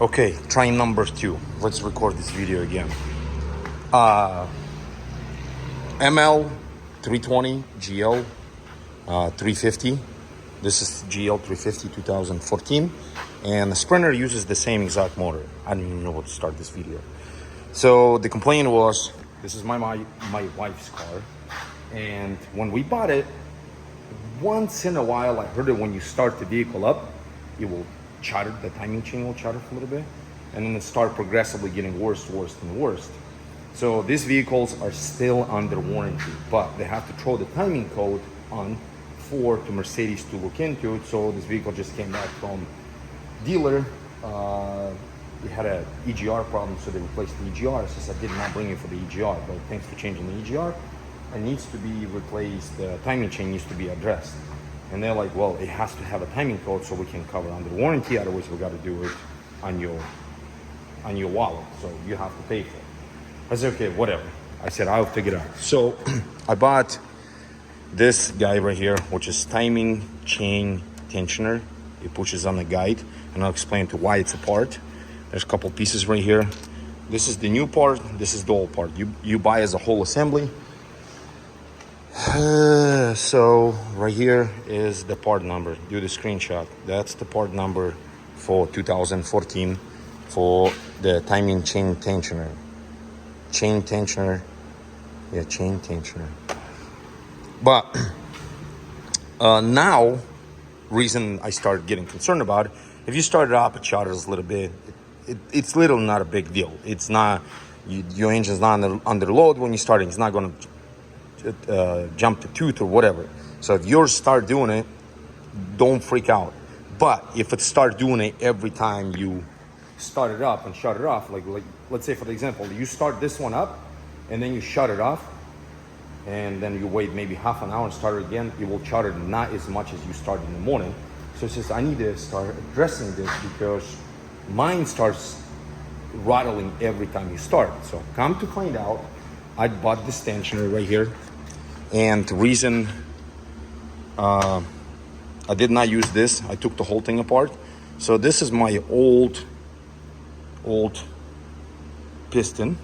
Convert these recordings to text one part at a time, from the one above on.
Okay, trying number 2. Let's record this video again. ML 320 GL 350. This is GL 350 2014, and the Sprinter uses the same exact motor. I don't even know how to start this video. So the complaint was, this is my wife's car, and when we bought it, once in a while I heard it when you start the vehicle up, it will chatter, the timing chain will chatter for a little bit, and then it start progressively getting worse and worse. So these vehicles are still under warranty, but they have to throw the timing code on to Mercedes to look into it. So this vehicle just came back from dealer. It had a EGR problem, so they replaced the EGR. So I did not bring it for the EGR, but thanks for changing the EGR, it needs to be replaced. The timing chain needs to be addressed. And they're like, well, it has to have a timing code so we can cover under warranty. Otherwise, we got to do it on your wallet. So you have to pay for it. I said, okay, whatever. I said, I'll figure it out. So I bought this guy right here, which is timing chain tensioner. It pushes on the guide, and I'll explain to why it's a part. There's a couple pieces right here. This is the new part. This is the old part. You buy as a whole assembly. So right here is the part number. Do the screenshot. That's the part number for 2014 for the timing chain tensioner. Chain tensioner. But now, reason I started getting concerned about it, if you start it up, it chatters a little bit. It's literally not a big deal. It's not, your engine's not under load when you're starting. It's not going to jump the tooth or whatever. So if yours start doing it, don't freak out. But if it start doing it every time you start it up and shut it off, like let's say for the example, you start this one up and then you shut it off, and then you wait maybe half an hour and start it again, it will chatter not as much as you start in the morning. So it's just, I need to start addressing this because mine starts rattling every time you start. So come to find out, I bought this tensioner right here, and the reason I did not use this, I took the whole thing apart. So this is my old piston.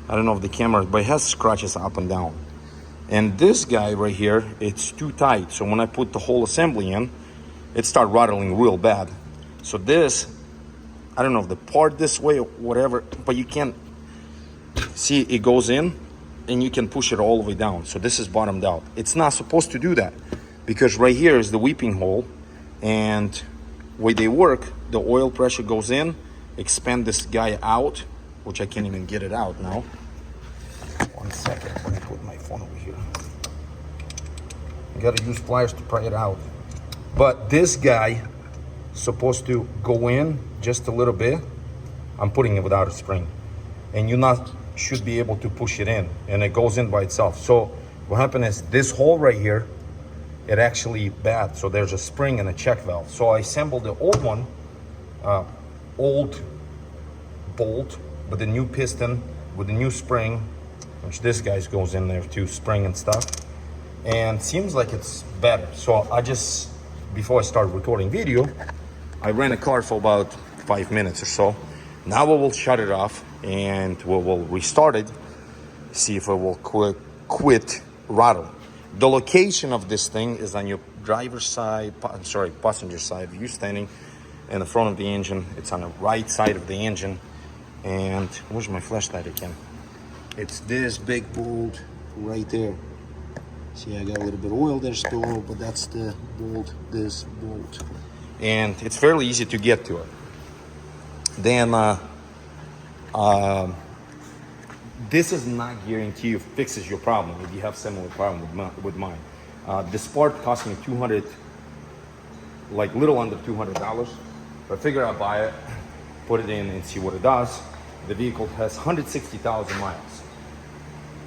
I don't know if the camera, but it has scratches up and down. And this guy right here, it's too tight. So when I put the whole assembly in, it started rattling real bad. So this, I don't know if the part this way or whatever, but you can't see it goes in and you can push it all the way down. So this is bottomed out. It's not supposed to do that because right here is the weeping hole, and way they work, the oil pressure goes in, expand this guy out, which I can't even get it out now. 1 second, let me put my phone over here. You gotta use pliers to pry it out. But this guy is supposed to go in just a little bit. I'm putting it without a spring. And you should be able to push it in, and it goes in by itself. So what happened is this hole right here, it actually bad. So there's a spring and a check valve. So I assembled the old one, old bolt with the new piston, with the new spring, which this guy goes in there too, spring and stuff. And seems like it's better. So I just, before I start recording video, I ran a car for about 5 minutes or so. Now we will shut it off and we will restart it, see if it will quit rattle. The location of this thing is on your driver's side, passenger side. If you're standing in the front of the engine, it's on the right side of the engine. And where's my flashlight again? It's this big bolt right there. See, I got a little bit of oil there still, but that's the bolt, this bolt. And it's fairly easy to get to it. Then this is not guarantee you fixes your problem if you have similar problem with mine. This part cost me $200, like little under $200. But I figure I'll buy it, put it in and see what it does. The vehicle has 160,000 miles.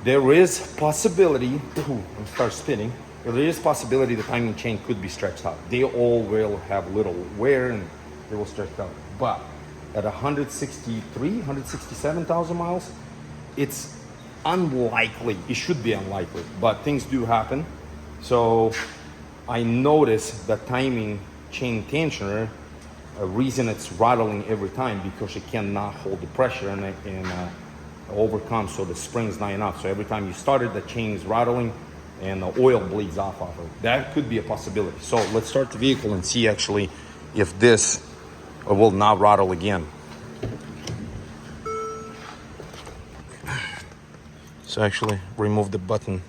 There is possibility, I'm start spinning. There is possibility the timing chain could be stretched out. They all will have little wear and they will stretch out. But at 167,000 miles, it's unlikely. It should be unlikely, but things do happen. So I noticed the timing chain tensioner reason it's rattling every time because it cannot hold the pressure and overcome, so the spring's not enough. So every time you start it, the chain's rattling and the oil bleeds off of it. That could be a possibility. So let's start the vehicle and see actually if this will not rattle again. So actually remove the button,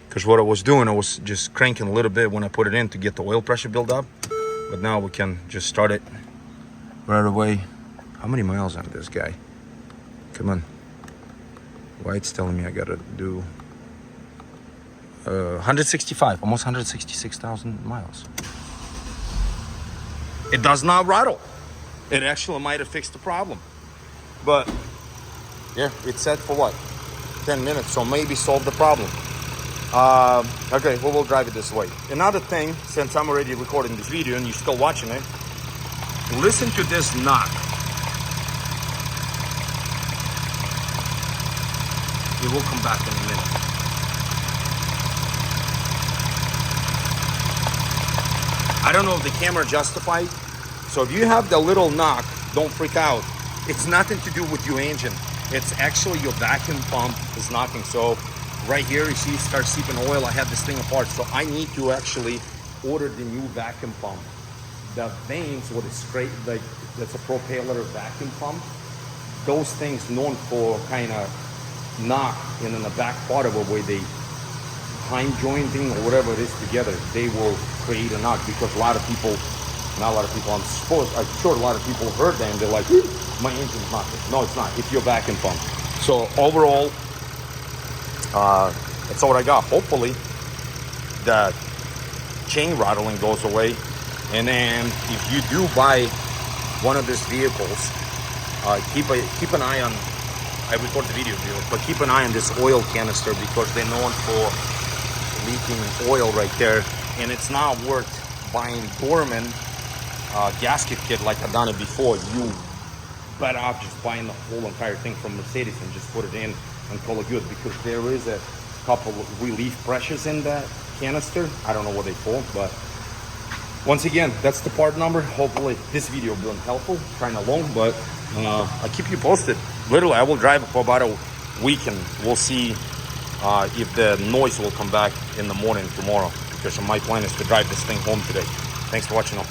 because what I was doing, I was just cranking a little bit when I put it in to get the oil pressure build up. But now we can just start it right away. How many miles on this guy? Come on. Why it's telling me I gotta do 165, almost 166,000 miles. It does not rattle. It actually might have fixed the problem. But yeah, it's set for what? 10 minutes, so maybe solve the problem. Okay, well, we'll drive it this way. Another thing, since I'm already recording this video and you're still watching it, listen to this knock. It will come back in a minute. I don't know if the camera justified. So if you have the little knock, don't freak out. It's nothing to do with your engine. It's actually your vacuum pump is knocking. So right here, you see it starts seeping oil. I have this thing apart. So I need to actually order the new vacuum pump. The vanes, what is straight, like that's a propeller vacuum pump. Those things known for kind of knock in the back part of it where they time jointing or whatever it is together, they will create a knock because a lot of people, not a lot of people, I'm sure a lot of people heard them. They're like, my engine's knocking. No, it's not. It's your vacuum pump. So overall, that's all I got. Hopefully that chain rattling goes away. And then if you do buy one of these vehicles, keep an eye on, I record the video, but keep an eye on this oil canister because they're known for leaking oil right there. And it's not worth buying Dorman gasket kit like I've done it before. You better off just buying the whole entire thing from Mercedes and just put it in and call it good, because there is a couple of relief pressures in that canister. I don't know what they for, but once again, that's the part number. Hopefully this video will be helpful, kind of long, but I'll keep you posted. Literally, I will drive for about a week and we'll see if the noise will come back in the morning tomorrow, because my plan is to drive this thing home today. Thanks for watching all.